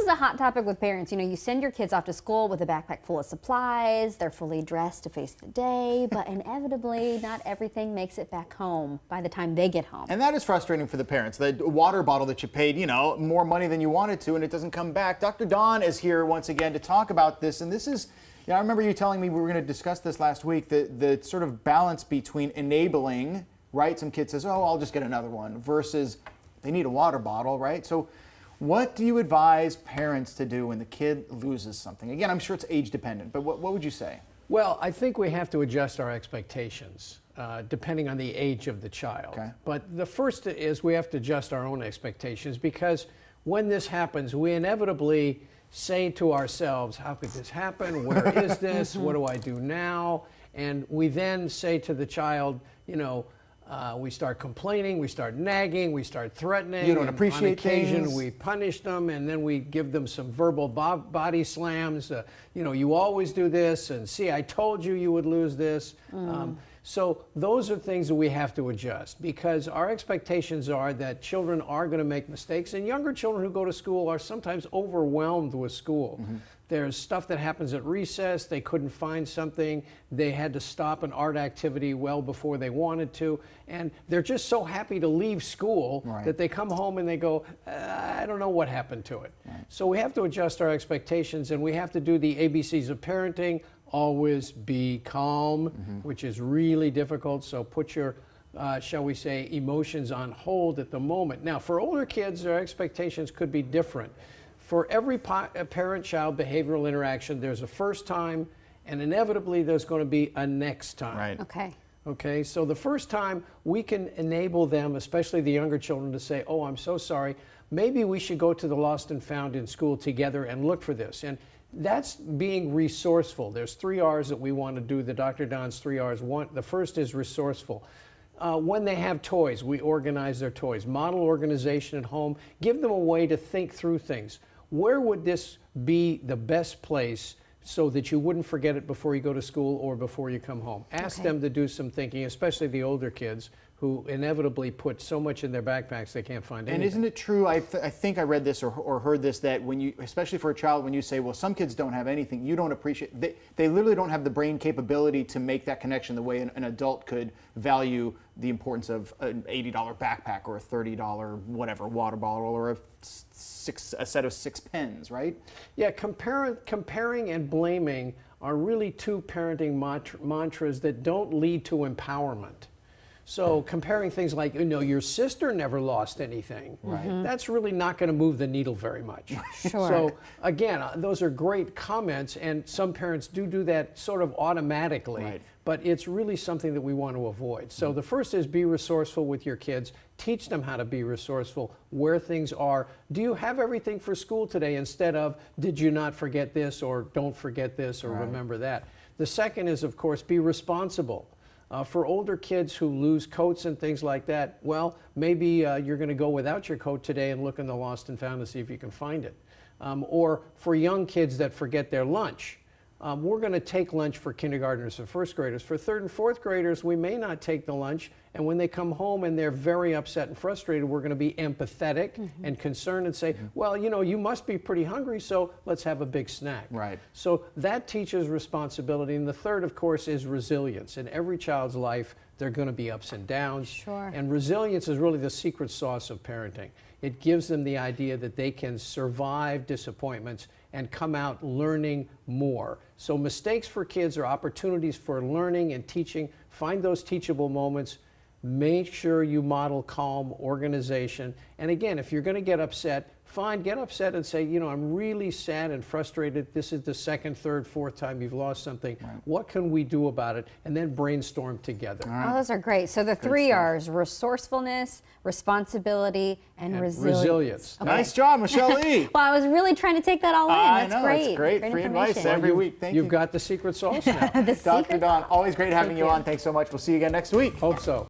a hot topic with parents. You know, you send your kids off to school with a backpack full of supplies. They're fully dressed to face the day, but inevitably, not everything makes it back home by the time they get home. And that is frustrating for the parents. The water bottle that you paid, you know, more money than you wanted to, and it doesn't come back. Dr. Dawn is here once again to talk about this, and this is, you know, I remember you telling me we were going to discuss this last week, the sort of balance between enabling, right? Some kid says, oh, I'll just get another one, versus they need a water bottle, right? So what do you advise parents to do when the kid loses something? Again, I'm sure it's age dependent, but what would you say? Well, I think we have to adjust our expectations depending on the age of the child. Okay. But the first is we have to adjust our own expectations, because when this happens, we inevitably say to ourselves, how could this happen? Where is this? What do I do now? And we then say to the child, you know, we start complaining, we start nagging, we start threatening. You don't appreciate on occasion, things. we punish them, and then we give them some verbal body slams. You know, you always do this, and see, I told you you would lose this. So those are things that we have to adjust, because our expectations are that children are going to make mistakes, and younger children who go to school are sometimes overwhelmed with school. There's stuff that happens at recess, they couldn't find something, they had to stop an art activity well before they wanted to, and they're just so happy to leave school that they come home and they go, I don't know what happened to it. So we have to adjust our expectations, and we have to do the ABCs of parenting. Always be calm, which is really difficult, so put your shall we say, emotions on hold at the moment. Now, for older kids, their expectations could be different. For every parent-child behavioral interaction, there's a first time, and inevitably there's going to be a next time. Right. Okay. Okay, so the first time we can enable them, especially the younger children, to say, oh, I'm so sorry, maybe we should go to the lost and found in school together and look for this. And that's being resourceful. There's 3 R's that we want to do, the Dr. Don's 3 R's. The first is resourceful. When they have toys, we organize their toys. Model organization at home. Give them a way to think through things. Where would this be the best place so that you wouldn't forget it before you go to school or before you come home? Ask them to do some thinking, especially the older kids who inevitably put so much in their backpacks they can't find anything. And isn't it true, I think I read this or heard this, that when you, especially for a child, when you say, well, some kids don't have anything, you don't appreciate, they literally don't have the brain capability to make that connection the way an adult could value the importance of an $80 backpack or a $30 whatever water bottle or a set of 6 pens, right? Yeah, comparing and blaming are really 2 parenting mantras that don't lead to empowerment. So comparing things like, you know, your sister never lost anything, that's really not going to move the needle very much. So again, those are great comments, and some parents do that sort of automatically, but it's really something that we want to avoid. So the first is be resourceful with your kids. Teach them how to be resourceful, where things are. Do you have everything for school today, instead of, did you not forget this, or don't forget this, or remember that. The second is, of course, be responsible. For older kids who lose coats and things like that, well, maybe you're going to go without your coat today and look in the lost and found to see if you can find it. Or for young kids that forget their lunch, we're going to take lunch for kindergartners and first graders. For 3rd and 4th graders, we may not take the lunch, and when they come home and they're very upset and frustrated, we're going to be empathetic and concerned and say, well, you know, you must be pretty hungry, so let's have a big snack. Right. So that teaches responsibility. And the third, of course, is resilience. In every child's life, there are going to be ups and downs. And resilience is really the secret sauce of parenting. It gives them the idea that they can survive disappointments and come out learning more. So mistakes for kids are opportunities for learning and teaching. Find those teachable moments. Make sure you model calm, organization. And again, if you're going to get upset, fine, get upset and say, you know, I'm really sad and frustrated. This is the 2nd, 3rd, 4th time you've lost something. What can we do about it? And then brainstorm together. Oh, those are great. So the 3 R's: resourcefulness, responsibility, and resilience. Okay. Nice job, Michelle E. Well, I was really trying to take that all in. That's I know, great. it's great. Free advice information. every week. Thank you. You've got the secret sauce now. The Dr. secret Dawn, sauce. always great having Thank you you. on. Thanks so much. We'll see you again next week. Hope so.